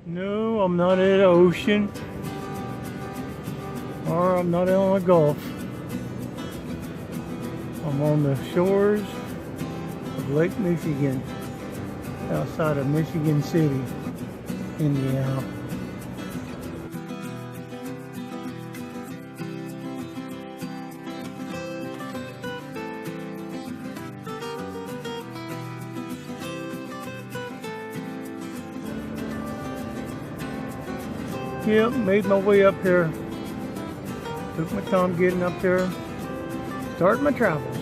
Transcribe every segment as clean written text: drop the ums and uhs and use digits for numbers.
No, I'm not at the ocean. Or I'm not on the Gulf. I'm on the shores of Lake Michigan, outside of Michigan City, Indiana. Yep, made my way up here. Took my time getting up there. Starting my travels.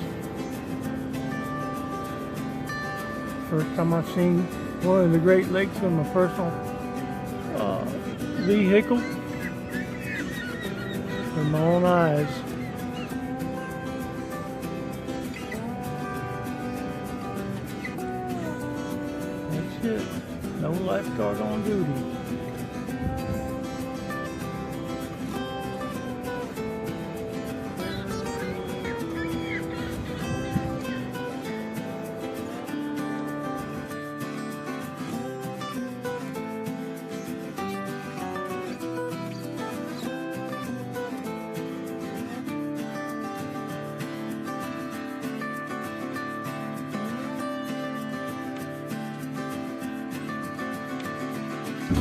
First time I've seen one of the Great Lakes with my personal vehicle. With my own eyes. That's it. No lifeguard on duty.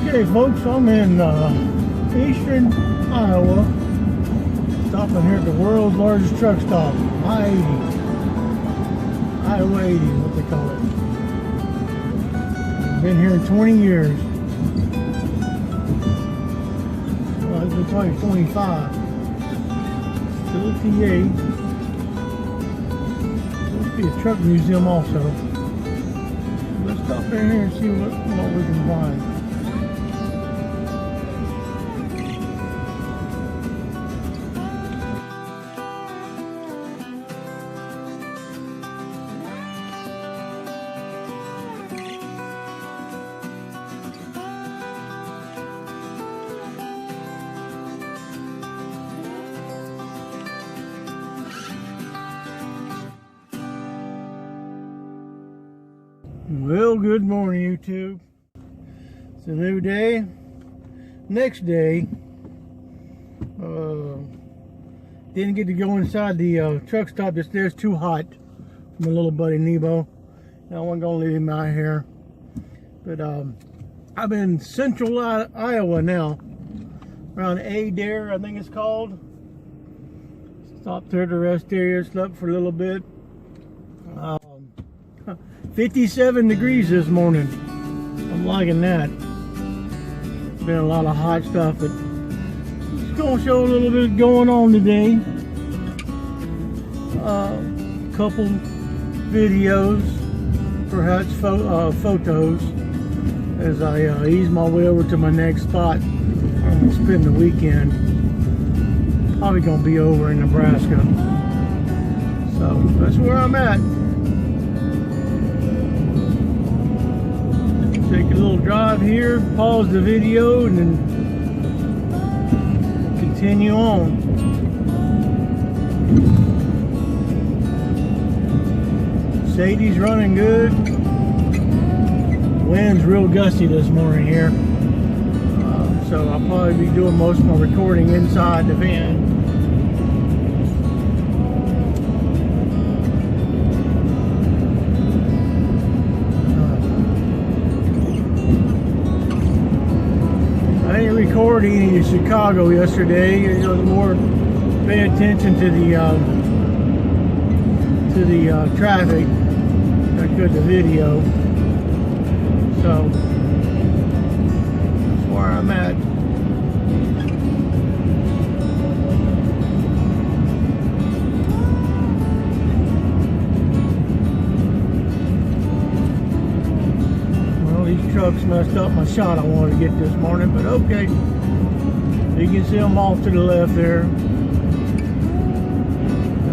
Okay folks, I'm in eastern Iowa, stopping here at the world's largest truck stop, I-80, Iowa 80 what they call it. Been here 20 years, well it's been probably 25, still a TA, supposed to be a truck museum also. Let's stop in here and see what we can find. Well, good morning, YouTube. It's a new day. Next day, didn't get to go inside the truck stop just there. It's too hot for my little buddy Nebo. I wasn't gonna leave him out here. But I'm in central Iowa now, around Adair, I think it's called. Stopped there to rest area, slept for a little bit. 57 degrees this morning. I'm liking that. Been a lot of hot stuff, but just gonna show a little bit going on today. Couple videos, perhaps photos, as I ease my way over to my next spot. I'm gonna spend the weekend. Probably gonna be over in Nebraska. So that's where I'm at. Take a little drive here, pause the video, and then continue on. Sadie's running good. Wind's real gusty this morning here, so I'll probably be doing most of my recording inside the van. I didn't record any in Chicago yesterday. It was more pay attention to the traffic than I could the video. So that's where I'm at. These trucks messed up my shot I wanted to get this morning, but okay. You can see them off to the left there.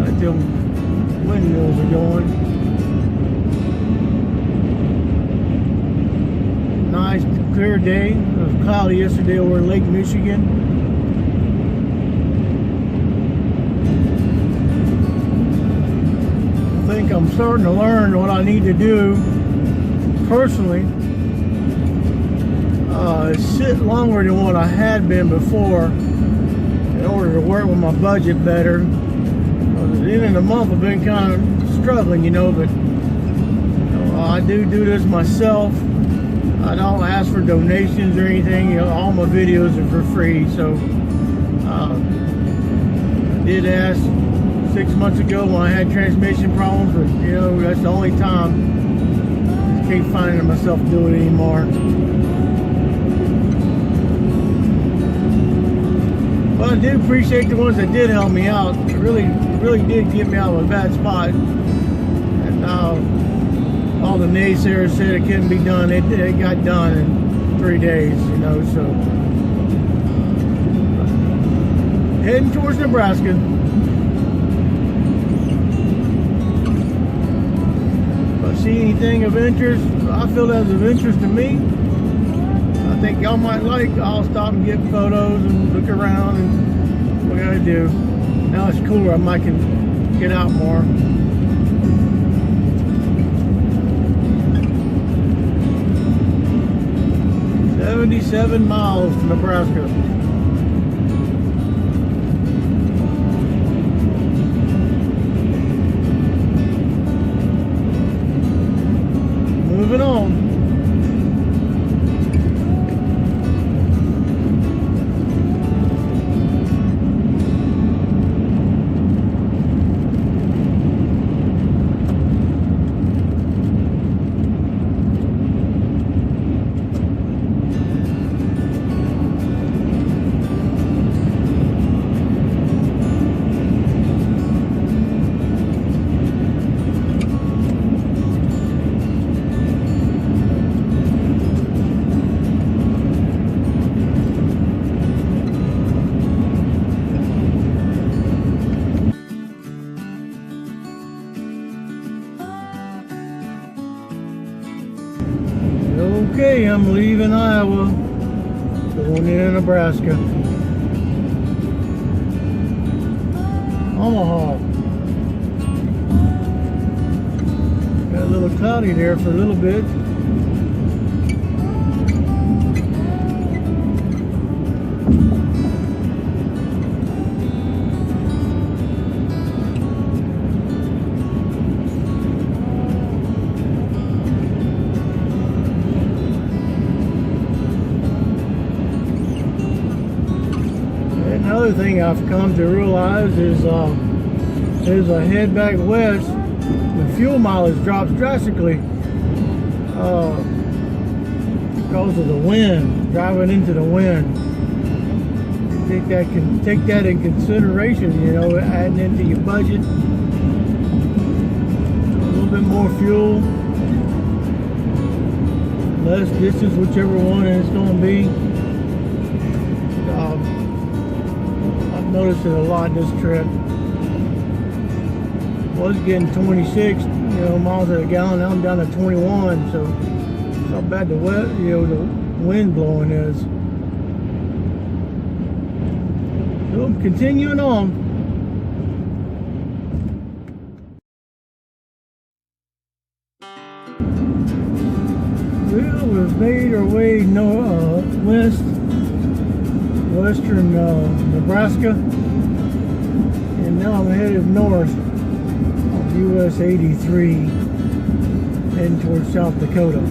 Like them windmills are going. Nice clear day. It was cloudy yesterday over in Lake Michigan. I think I'm starting to learn what I need to do personally sit longer than what I had been before in order to work with my budget better. At the end of the month, I've been kind of struggling, but I do this myself. I don't ask for donations or anything. All my videos are for free. So I did ask 6 months ago when I had transmission problems, but that's the only time. I just can't find myself doing it anymore. But I do appreciate the ones that did help me out. It really did get me out of a bad spot. And all the naysayers said it couldn't be done. It got done in 3 days, so. Heading towards Nebraska. If I see anything of interest, I feel that's of interest to me, I think y'all might like, I'll stop and get photos and look around and what I gotta do. Now it's cooler, I might can get out more. "77 miles to Nebraska." Moving on. Okay, I'm leaving Iowa, going into Nebraska. Omaha. Got a little cloudy there for a little bit. Another thing I've come to realize is as I head back west, the fuel mileage drops drastically because of the wind, driving into the wind. I think take that in consideration, adding into your budget. A little bit more fuel, less distance, whichever one it's going to be. Noticed it a lot this trip. Was getting 26 miles a gallon. Now I'm down to 21, so that's how bad the wind blowing is. So I'm continuing on. Well, we've made our way western Nebraska, and now I'm headed north on US 83 heading towards South Dakota.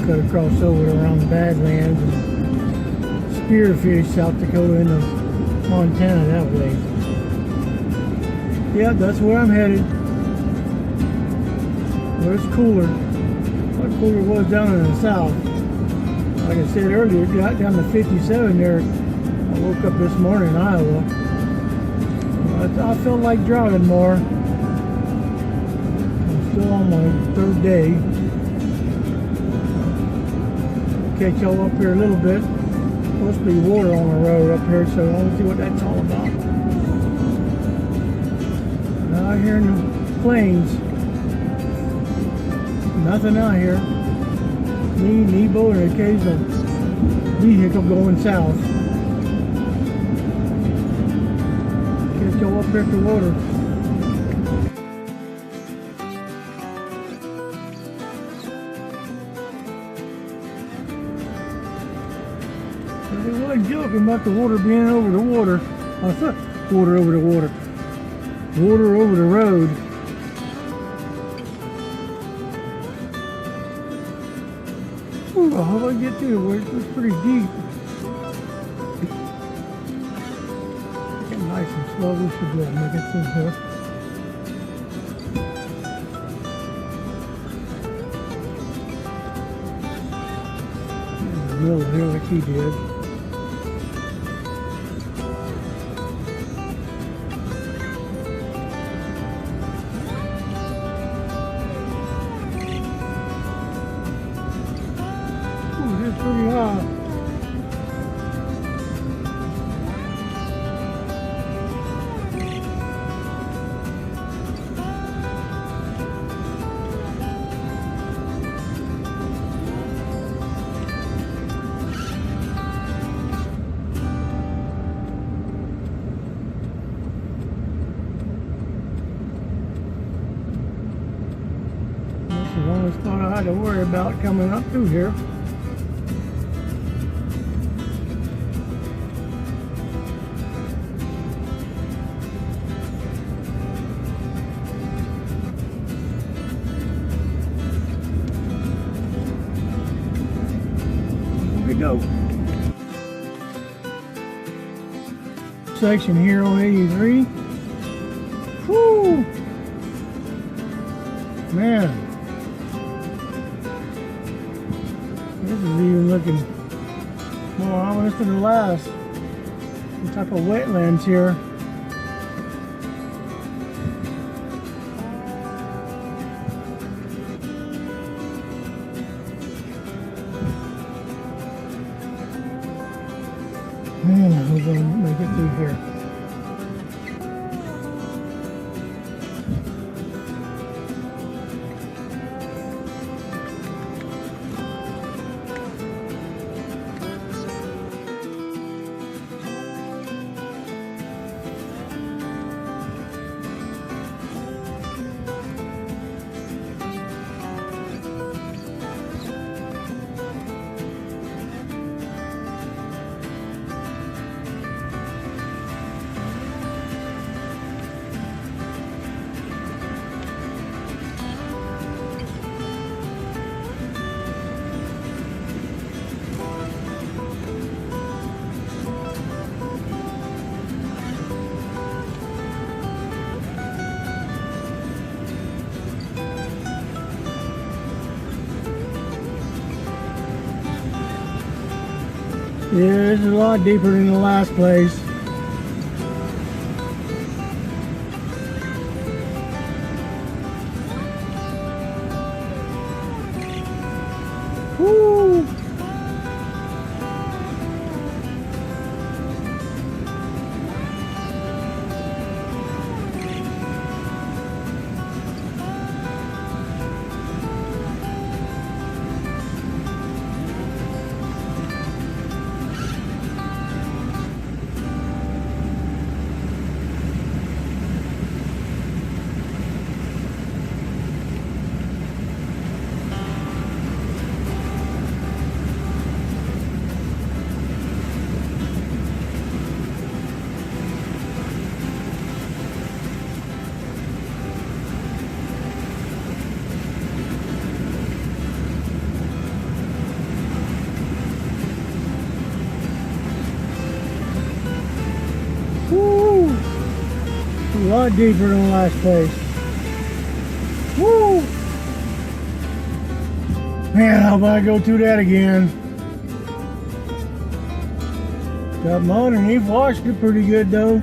Cut across over around the Badlands and spearfish South Dakota into Montana that way. Yeah, that's where I'm headed. Where it's cooler. What cooler it was down in the south. Like I said earlier, it got down to 57 there. I woke up this morning in Iowa. I felt like driving more. I'm still on my third day. I'll catch y'all up here a little bit. Supposed to be water on the road up here, so I want to see what that's all about. Out here in the plains, nothing out here. Me, Nebo, and an occasional vehicle going south. Catch y'all up here at the water. They wasn't joking about the water being over the water. I thought water over the water. Water over the road. Ooh, I hope I get through it. It's pretty deep. Get nice and slow. We should be able to make it through here. Middle here like he did. Ooh, that's pretty high. That's the only spot I had to worry about coming up through here. Here we go. Section here on 83. Whoo! Man. This is even looking more ominous than the last. Some type of wetlands here. Man, I hope I make it through here. Yeah, this is a lot deeper than the last place. Woo! Woo! A lot deeper than the last place. Woo! Man, how about I go through that again? Got my underneath, washed it pretty good though.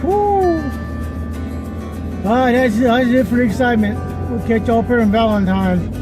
Woo! Alright, that's it for the excitement. We'll catch y'all up here on Valentine's.